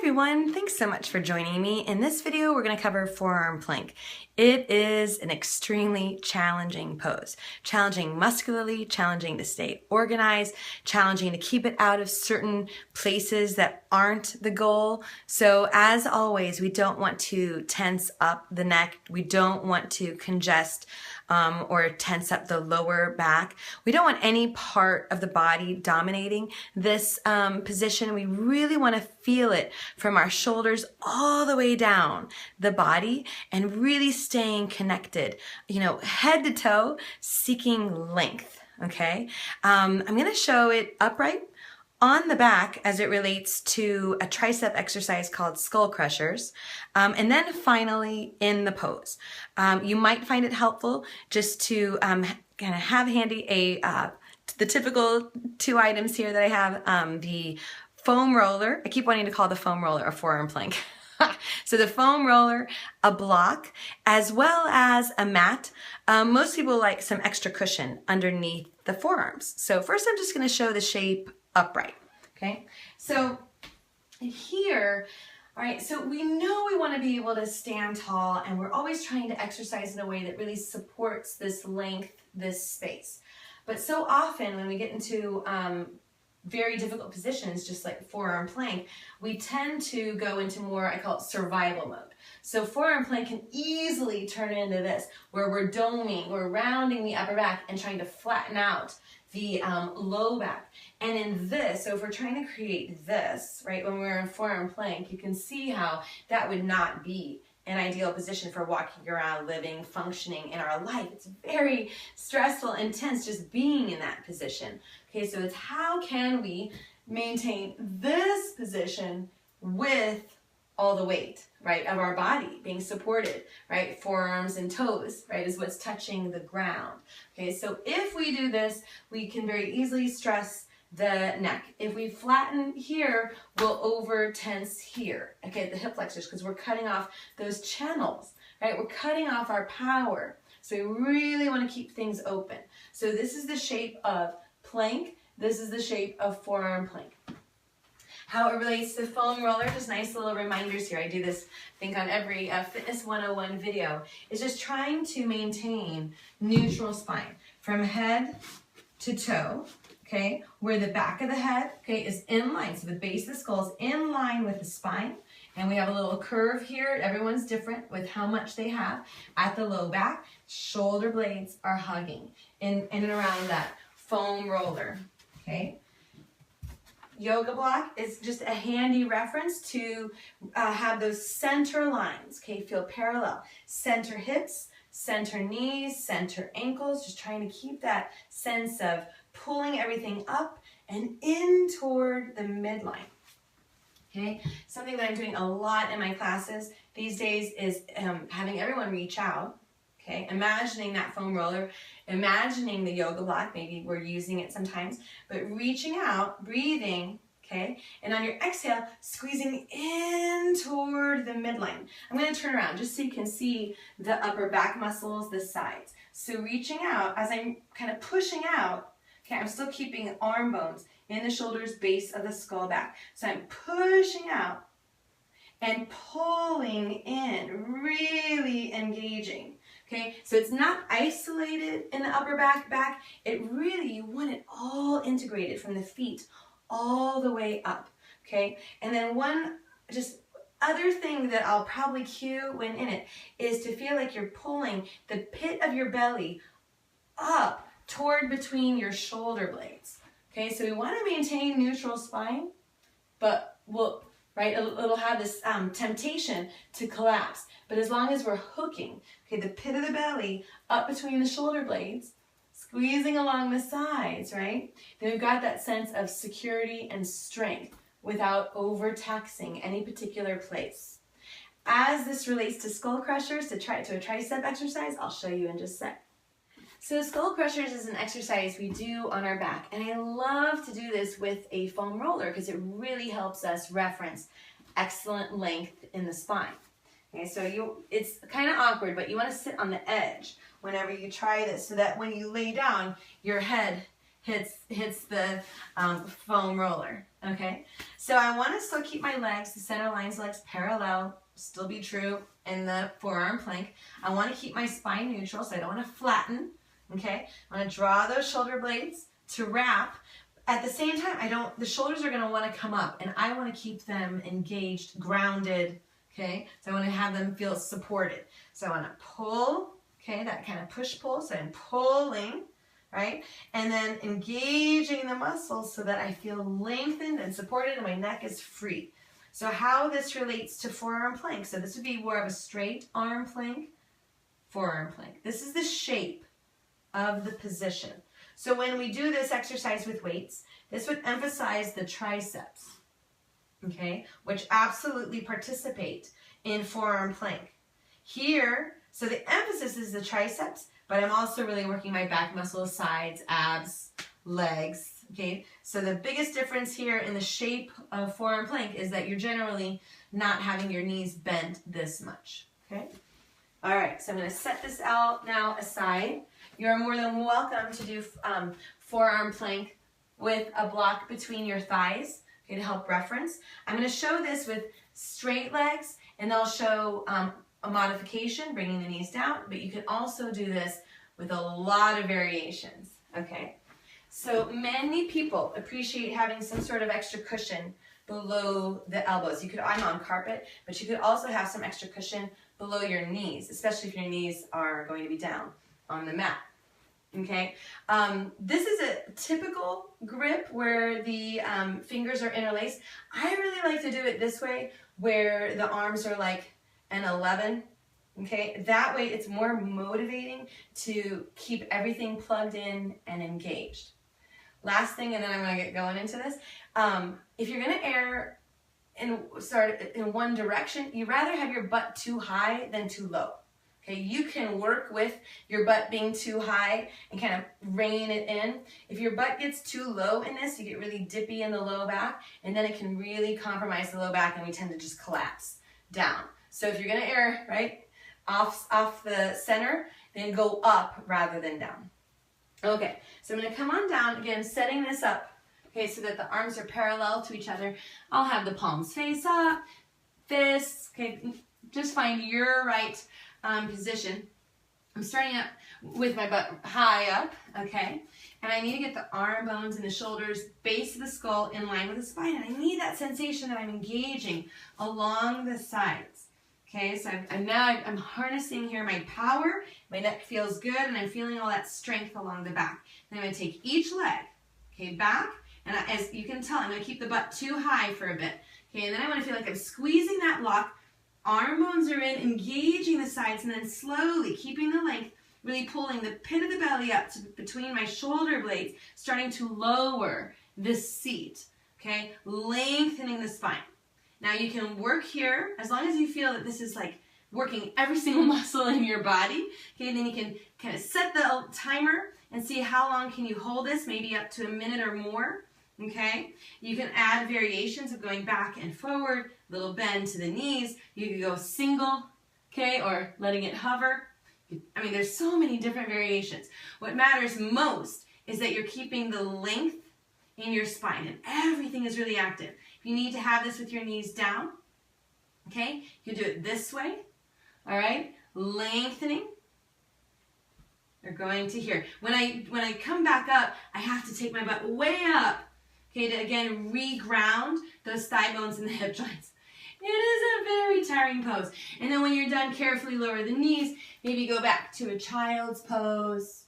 everyone, thanks so much for joining me. In this video, we're going to cover forearm plank. It is an extremely challenging pose. Challenging muscularly, challenging to stay organized, challenging to keep it out of certain places that aren't the goal. So as always, we don't want to tense up the neck. We don't want to congest or tense up the lower back. We don't want any part of the body dominating this position. We really want to feel it from our shoulders all the way down the body and really staying connected, head to toe, seeking length, okay? I'm going to show it upright on the back as it relates to a tricep exercise called skull crushers, and then finally in the pose. You might find it helpful just to kind of have handy the typical two items here that I have, the foam roller. I keep wanting to call the foam roller a forearm plank. So the foam roller, a block, as well as a mat. Most people like some extra cushion underneath the forearms. So first I'm just going to show the shape upright. Okay, so here, all right, so we know we want to be able to stand tall, and we're always trying to exercise in a way that really supports this length, this space. But so often when we get into very difficult positions, just like forearm plank, we tend to go into more, I call it survival mode. So forearm plank can easily turn into this, where we're doming, we're rounding the upper back and trying to flatten out the low back. And in this, so if we're trying to create this, right, when we're in forearm plank, you can see how that would not be an ideal position for walking around, living, functioning in our life. It's very stressful, intense just being in that position. Okay, so it's how can we maintain this position with all the weight, right, of our body being supported, right? Forearms and toes, right, is what's touching the ground. Okay, so if we do this, we can very easily stress the neck. If we flatten here, we'll over tense here, okay, the hip flexors, because we're cutting off those channels, right? We're cutting off our power. So we really want to keep things open. So this is the shape of plank. This is the shape of forearm plank. How it relates to foam roller, just nice little reminders here. I do this, I think, on every Fitness 101 video. Is just trying to maintain neutral spine from head to toe, okay, where the back of the head, okay, is in line. So the base of the skull is in line with the spine. And we have a little curve here. Everyone's different with how much they have. At the low back, shoulder blades are hugging in and around that foam roller, okay? Yoga block is just a handy reference to have those center lines, okay, feel parallel. Center hips, center knees, center ankles, just trying to keep that sense of pulling everything up and in toward the midline. Okay, something that I'm doing a lot in my classes these days is having everyone reach out. Okay, imagining that foam roller, imagining the yoga block, maybe we're using it sometimes, but reaching out, breathing, okay, and on your exhale, squeezing in toward the midline. I'm going to turn around just so you can see the upper back muscles, the sides. So reaching out, as I'm kind of pushing out, okay, I'm still keeping arm bones in the shoulders, base of the skull back. So I'm pushing out and pulling in, really engaging. Okay, so it's not isolated in the upper back. It really, you want it all integrated from the feet all the way up. Okay, and then one just other thing that I'll probably cue when in it is to feel like you're pulling the pit of your belly up toward between your shoulder blades. Okay, so we want to maintain neutral spine, but it'll have this temptation to collapse. But as long as we're hooking, okay, the pit of the belly up between the shoulder blades, squeezing along the sides, right? Then we've got that sense of security and strength without overtaxing any particular place. As this relates to skull crushers, to a tricep exercise, I'll show you in just a sec. So skull crushers is an exercise we do on our back, and I love to do this with a foam roller because it really helps us reference excellent length in the spine. Okay, so it's kind of awkward, but you want to sit on the edge whenever you try this so that when you lay down, your head hits the foam roller. Okay, so I want to still keep my legs, the center lines legs parallel, still be true in the forearm plank. I want to keep my spine neutral, so I don't want to flatten. Okay, I want to draw those shoulder blades to wrap. At the same time, the shoulders are going to want to come up, and I want to keep them engaged, grounded. Okay, so I want to have them feel supported. So I want to pull, okay, that kind of push-pull, so I'm pulling, right? And then engaging the muscles so that I feel lengthened and supported and my neck is free. So how this relates to forearm plank. So this would be more of a straight arm plank, forearm plank. This is the shape of the position. So when we do this exercise with weights, this would emphasize the triceps, okay, which absolutely participate in forearm plank. Here, so the emphasis is the triceps, but I'm also really working my back muscles, sides, abs, legs, okay? So the biggest difference here in the shape of forearm plank is that you're generally not having your knees bent this much, okay? All right, so I'm going to set this out now aside. You're more than welcome to do forearm plank with a block between your thighs, okay, to help reference. I'm going to show this with straight legs, and I'll show a modification, bringing the knees down, but you can also do this with a lot of variations, okay? So many people appreciate having some sort of extra cushion below the elbows. I'm on carpet, but you could also have some extra cushion below your knees, especially if your knees are going to be down on the mat. Okay, this is a typical grip where the fingers are interlaced. I really like to do it this way, where the arms are like an 11. Okay, that way it's more motivating to keep everything plugged in and engaged. Last thing, and then I'm going to get going into this. If you're going to err and start in one direction, you rather have your butt too high than too low. Okay, you can work with your butt being too high and kind of rein it in. If your butt gets too low in this, you get really dippy in the low back, and then it can really compromise the low back, and we tend to just collapse down. So if you're going to err, right, off the center, then go up rather than down. Okay, so I'm going to come on down, again, setting this up, okay, so that the arms are parallel to each other. I'll have the palms face up, fists, okay, just find your right position. I'm starting up with my butt high up, okay, and I need to get the arm bones and the shoulders, base of the skull in line with the spine, and I need that sensation that I'm engaging along the sides. Okay, so I'm harnessing here my power, my neck feels good, and I'm feeling all that strength along the back. Then I'm going to take each leg, okay, back, and as you can tell, I'm going to keep the butt too high for a bit. Okay, and then I want to feel like I'm squeezing that block, arm bones are in, engaging the sides, and then slowly, keeping the length, really pulling the pit of the belly up to between my shoulder blades, starting to lower this seat, okay, lengthening the spine. Now you can work here, as long as you feel that this is like working every single muscle in your body, okay, then you can kind of set the timer and see how long can you hold this, maybe up to a minute or more, okay. You can add variations of going back and forward, little bend to the knees. You can go single, okay, or letting it hover. I mean, there's so many different variations. What matters most is that you're keeping the length in your spine and everything is really active. If you need to have this with your knees down, okay, you can do it this way, all right, lengthening. You're going to here. When I come back up, I have to take my butt way up, okay, to again reground those thigh bones and the hip joints. It is a very tiring pose. And then when you're done, carefully lower the knees. Maybe go back to a child's pose.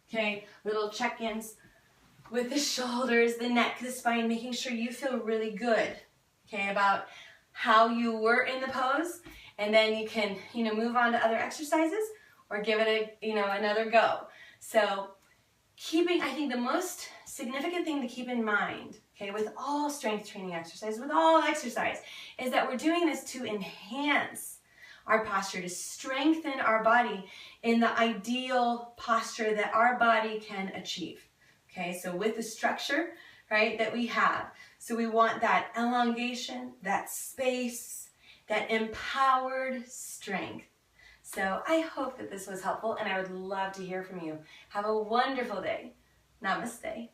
Okay, little check-ins with the shoulders, the neck, the spine, making sure you feel really good, okay, about how you were in the pose. And then you can, move on to other exercises or give it another go. So I think the most significant thing to keep in mind, okay, with all strength training exercise, with all exercise, is that we're doing this to enhance our posture, to strengthen our body in the ideal posture that our body can achieve. Okay, so with the structure, right, that we have, so we want that elongation, that space, that empowered strength. So I hope that this was helpful, and I would love to hear from you. Have a wonderful day. Namaste.